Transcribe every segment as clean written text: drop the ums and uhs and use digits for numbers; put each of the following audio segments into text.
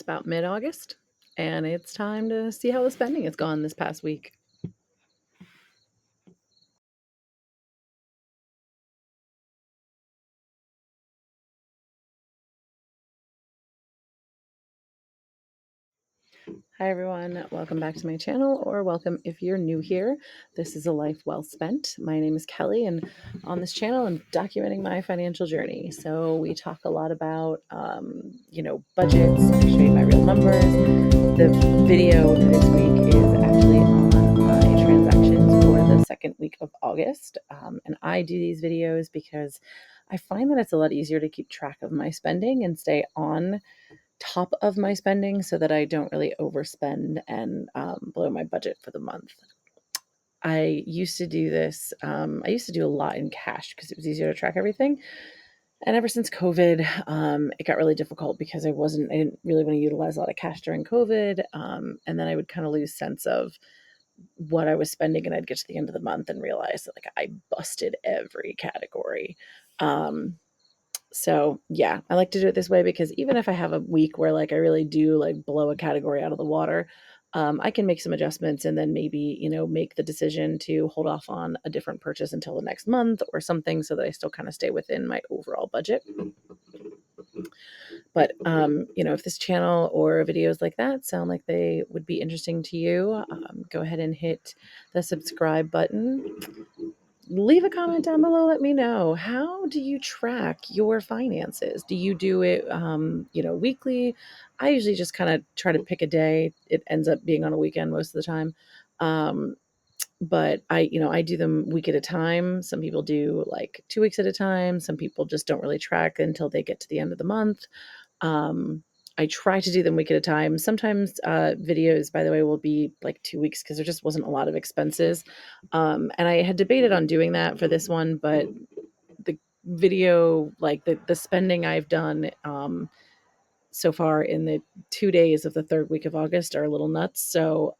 about mid-August, and it's time to see how the spending has gone this past week. Hi everyone, welcome back to my channel, or welcome if you're new here. This is A Life Well Spent. My name is Kelly, and on this channel I'm documenting my financial journey. So we talk a lot about, budgets. I show you my real numbers. The video this week is actually on my transactions for the second week of August. And I do these videos because I find that it's a lot easier to keep track of my spending and stay on top of my spending so that I don't really overspend and blow my budget for the month. I used to do this. I used to do a lot in cash because it was easier to track everything. And ever since COVID, it got really difficult because I didn't really want to utilize a lot of cash during COVID. And then I would kind of lose sense of what I was spending, and I'd get to the end of the month and realize that like I busted every category. So yeah, I like to do it this way because even if I have a week where like I really do like blow a category out of the water, I can make some adjustments and then maybe, make the decision to hold off on a different purchase until the next month or something so that I still kind of stay within my overall budget. But, if this channel or videos like that sound like they would be interesting to you, go ahead and hit the subscribe button. Leave a comment down below. Let me know, how do you track your finances? Do you do it weekly? I usually just kind of try to pick a day. It ends up being on a weekend most of the time. But I do them week at a time. Some people do like 2 weeks at a time. Some people just don't really track until they get to the end of the month. um, I try to do them week at a time. Sometimes videos, by the way, will be like 2 weeks because there just wasn't a lot of expenses. And I had debated on doing that for this one, but the video, like the spending I've done so far in the 2 days of the third week of August are a little nuts. So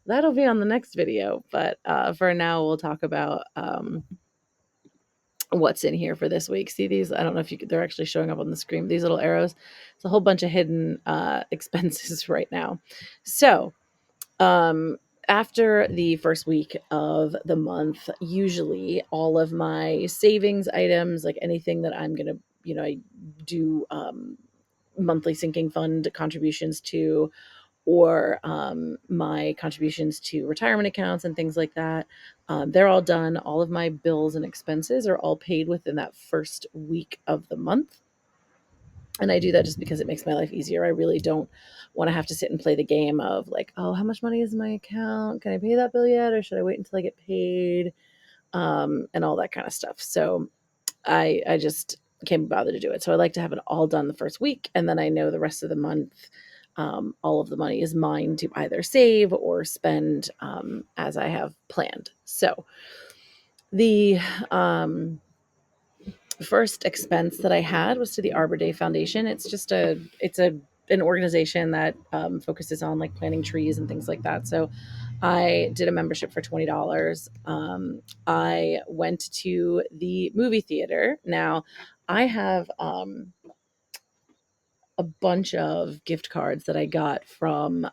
that'll be on the next video. But for now, we'll talk about what's in here for this week. See these? I don't know if they're actually showing up on the screen. These little arrows. It's a whole bunch of hidden expenses right now. So um, after the first week of the month, usually all of my savings items, like anything that I'm gonna, I do monthly sinking fund contributions to, or my contributions to retirement accounts and things like that. They're all done. All of my bills and expenses are all paid within that first week of the month. And I do that just because it makes my life easier. I really don't want to have to sit and play the game of like, oh, how much money is in my account? Can I pay that bill yet? Or should I wait until I get paid? And all that kind of stuff. So I just can't be bothered to do it. So I like to have it all done the first week. And then I know the rest of the month, all of the money is mine to either save or spend as I have planned. So the first expense that I had was to the Arbor Day Foundation. It's an organization that focuses on like planting trees and things like that. So I did a membership for $20. I went to the movie theater. Now I have a bunch of gift cards that I got from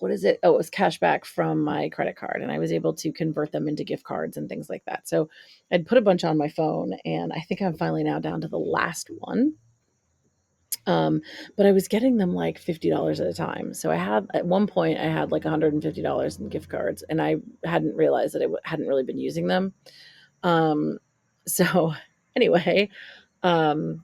what is it? Oh, it was cash back from my credit card, and I was able to convert them into gift cards and things like that. So I'd put a bunch on my phone, and I think I'm finally now down to the last one. But I was getting them like $50 at a time. So I had at one point I had like $150 in gift cards, and I hadn't realized that I hadn't really been using them. Um, so anyway, um,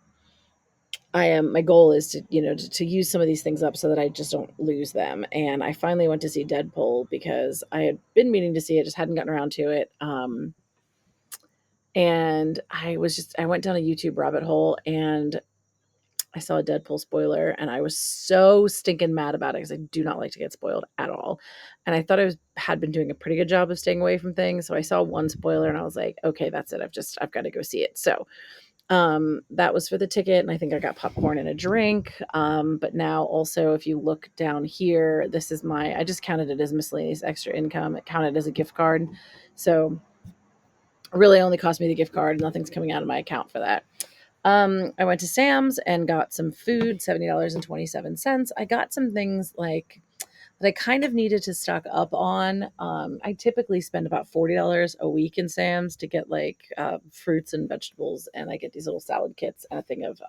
my goal is to, to use some of these things up so that I just don't lose them. And I finally went to see Deadpool because I had been meaning to see it, just hadn't gotten around to it. And I went down a YouTube rabbit hole and I saw a Deadpool spoiler, and I was so stinking mad about it because I do not like to get spoiled at all. And I thought had been doing a pretty good job of staying away from things. So I saw one spoiler and I was like, okay, that's it. I've got to go see it. So that was for the ticket, and I think I got popcorn and a drink. But now also, if you look down here, this is I just counted it as miscellaneous extra income. It counted as a gift card. So it really only cost me the gift card. Nothing's coming out of my account for that. I went to Sam's and got some food, $70.27. I got some things like that I kind of needed to stock up on. I typically spend about $40 a week in Sam's to get like fruits and vegetables, and I get these little salad kits and a thing of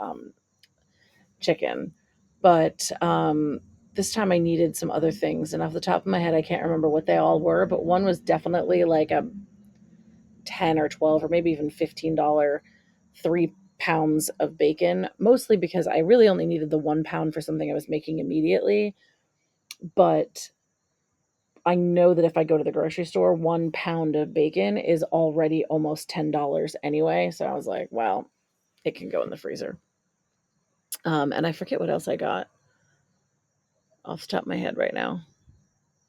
chicken. But this time I needed some other things, and off the top of my head, I can't remember what they all were, but one was definitely like a 10 or 12 or maybe even $15 3 pounds of bacon, mostly because I really only needed the 1 pound for something I was making immediately. But I know that if I go to the grocery store, 1 pound of bacon is already almost $10 anyway. So I was like, well, it can go in the freezer. And I forget what else I got off the top of my head right now.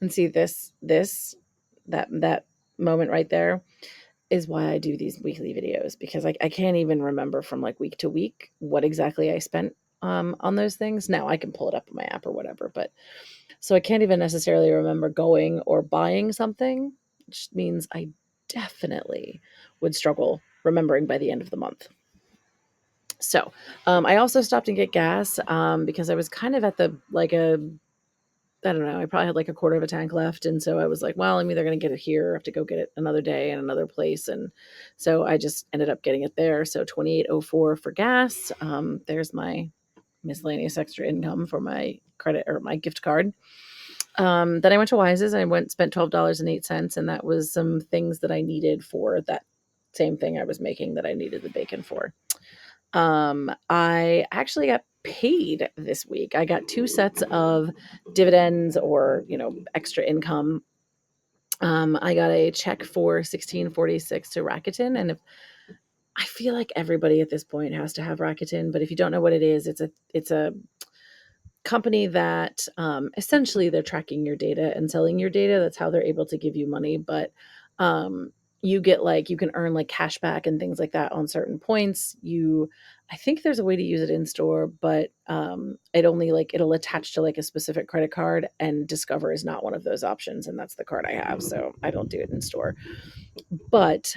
And see that moment right there is why I do these weekly videos, because I can't even remember from like week to week what exactly I spent on those things. Now I can pull it up in my app or whatever, but so I can't even necessarily remember going or buying something, which means I definitely would struggle remembering by the end of the month. So I also stopped and get gas because I was kind of at the like a I don't know. I probably had like a quarter of a tank left. And so I was like, well, I'm either going to get it here or have to go get it another day in another place. And so I just ended up getting it there. So 28.04 for gas. There's my miscellaneous extra income for my credit or my gift card. Then I went to Wise's and I spent $12.08. And that was some things that I needed for that same thing I was making that I needed the bacon for. I actually got paid this week. I got 2 sets of dividends or, extra income. I got a check for 1646 to Rakuten, and if I feel like everybody at this point has to have Rakuten, but if you don't know what it is, it's a company that essentially they're tracking your data and selling your data. That's how they're able to give you money. But you get like you can earn like cash back and things like that on certain points. I think there's a way to use it in store, but it only like it'll attach to like a specific credit card, and Discover is not one of those options, and that's the card I have, so I don't do it in store. But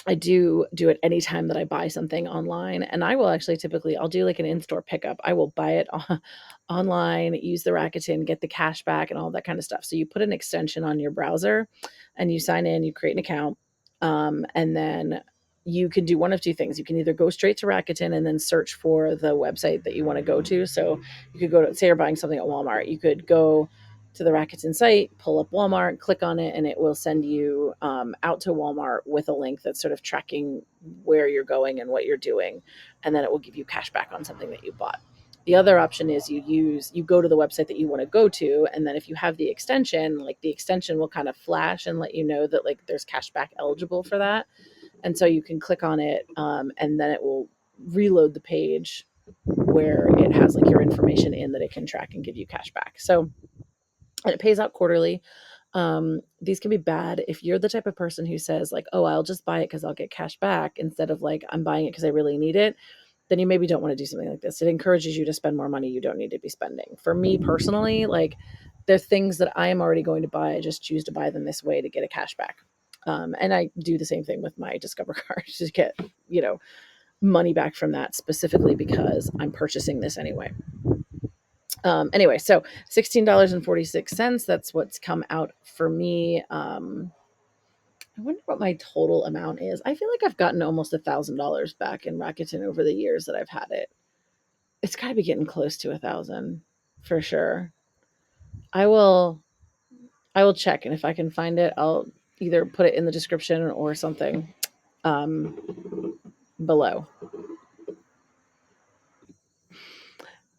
I do it anytime that I buy something online, and I will actually typically I'll do like an in-store pickup. I will buy it online, use the Rakuten, get the cash back and all that kind of stuff. So you put an extension on your browser and you sign in, you create an account, and then you can do one of two things. You can either go straight to Rakuten and then search for the website that you want to go to. So you could go to, say you're buying something at Walmart, you could go to the Rakuten site, pull up Walmart, click on it, and it will send you out to Walmart with a link that's sort of tracking where you're going and what you're doing, and then it will give you cash back on something that you bought. The other option is you go to the website that you want to go to, and then if you have the extension, like the extension will kind of flash and let you know that like there's cash back eligible for that, and so you can click on it, and then it will reload the page where it has like your information in that it can track and give you cash back. So and it pays out quarterly. These can be bad if you're the type of person who says like, oh, I'll just buy it because I'll get cash back instead of like I'm buying it because I really need it. Then you maybe don't want to do something like this. It encourages you to spend more money you don't need to be spending. For me personally, like they're things that I am already going to buy. I just choose to buy them this way to get a cash back. And I do the same thing with my Discover card to get, money back from that specifically because I'm purchasing this anyway. Anyway, so $16.46. That's what's come out for me. I wonder what my total amount is. I feel like I've gotten almost $1,000 back in Rakuten over the years that I've had it. It's got to be getting close to 1,000 for sure. I will. I will check, and if I can find it, I'll either put it in the description or something below.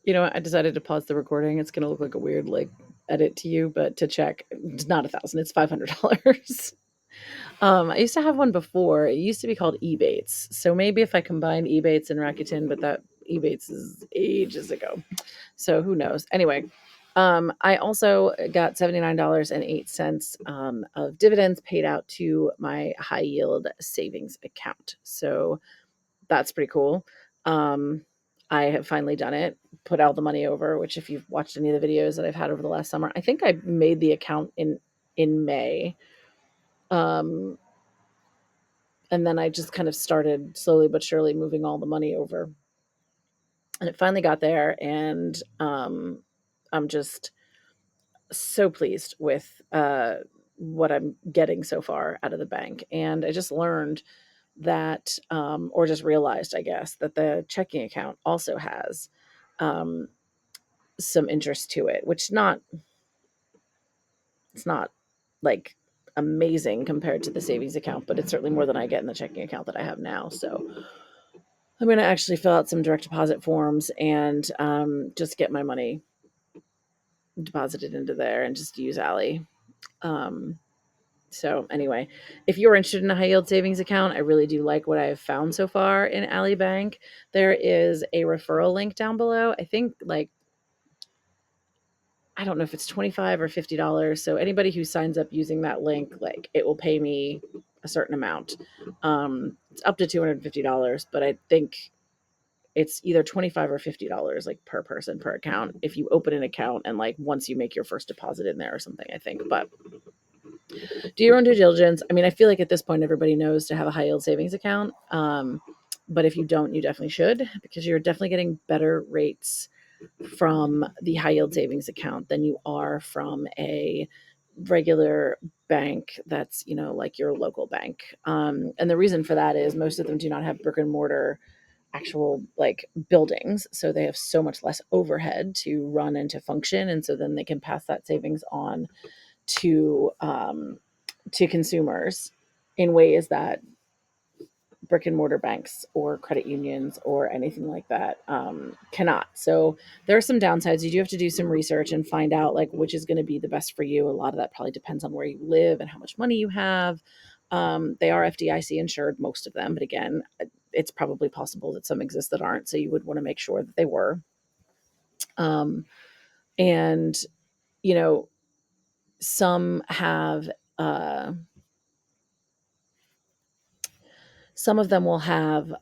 You know what? I decided to pause the recording. It's going to look like a weird like edit to you, but to check, it's not 1,000. It's $500. I used to have one before. It used to be called Ebates. So maybe if I combine Ebates and Rakuten, but that Ebates is ages ago. So who knows? Anyway, I also got $79.08 of dividends paid out to my high yield savings account. So that's pretty cool. I have finally done it, put all the money over, which if you've watched any of the videos that I've had over the last summer, I think I made the account in May. Um, And then I just kind of started slowly but surely moving all the money over. And it finally got there, and I'm just so pleased with what I'm getting so far out of the bank. And I just learned that, or just realized, I guess, that the checking account also has um, some interest to it, which not it's not like amazing compared to the savings account, but it's certainly more than I get in the checking account that I have now. So I'm going to actually fill out some direct deposit forms and just get my money deposited into there and just use Ally. Um, so anyway, if you're interested in a high yield savings account, I really do like what I have found so far in Ally Bank. There is a referral link down below. I think like I don't know if it's 25 or $50. So anybody who signs up using that link, like it will pay me a certain amount. It's up to $250, but I think it's either 25 or $50 like per person per account if you open an account and like once you make your first deposit in there or something, I think. But do your own due diligence. I mean, I feel like at this point everybody knows to have a high yield savings account. But if you don't, you definitely should, because you're definitely getting better rates from the high yield savings account than you are from a regular bank that's, like your local bank. And the reason for that is most of them do not have brick and mortar actual like buildings, so they have so much less overhead to run and to function, and so then they can pass that savings on to consumers in ways that brick and mortar banks or credit unions or anything like that cannot. So there are some downsides. You do have to do some research and find out like which is going to be the best for you. A lot of that probably depends on where you live and how much money you have. They are FDIC insured, most of them, but again, it's probably possible that some exist that aren't. So you would want to make sure that they were. Um, and you know, some have. Some of them will have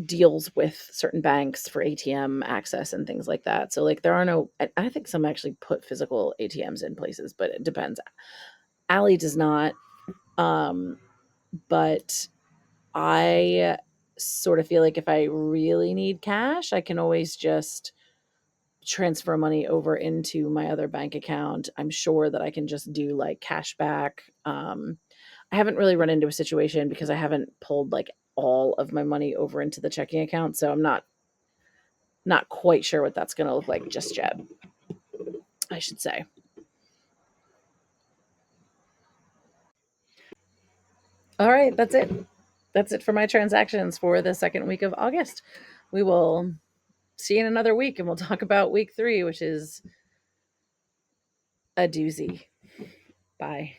deals with certain banks for ATM access and things like that. So like there are no, I think some actually put physical ATMs in places, but it depends. Ally does not. Um, but I sort of feel like if I really need cash, I can always just transfer money over into my other bank account. I'm sure that I can just do like cash back. I haven't really run into a situation because I haven't pulled like all of my money over into the checking account. So I'm not quite sure what that's going to look like just yet, I should say. All right, that's it. That's it for my transactions for the second week of August. We will see you in another week and we'll talk about week 3, which is a doozy. Bye.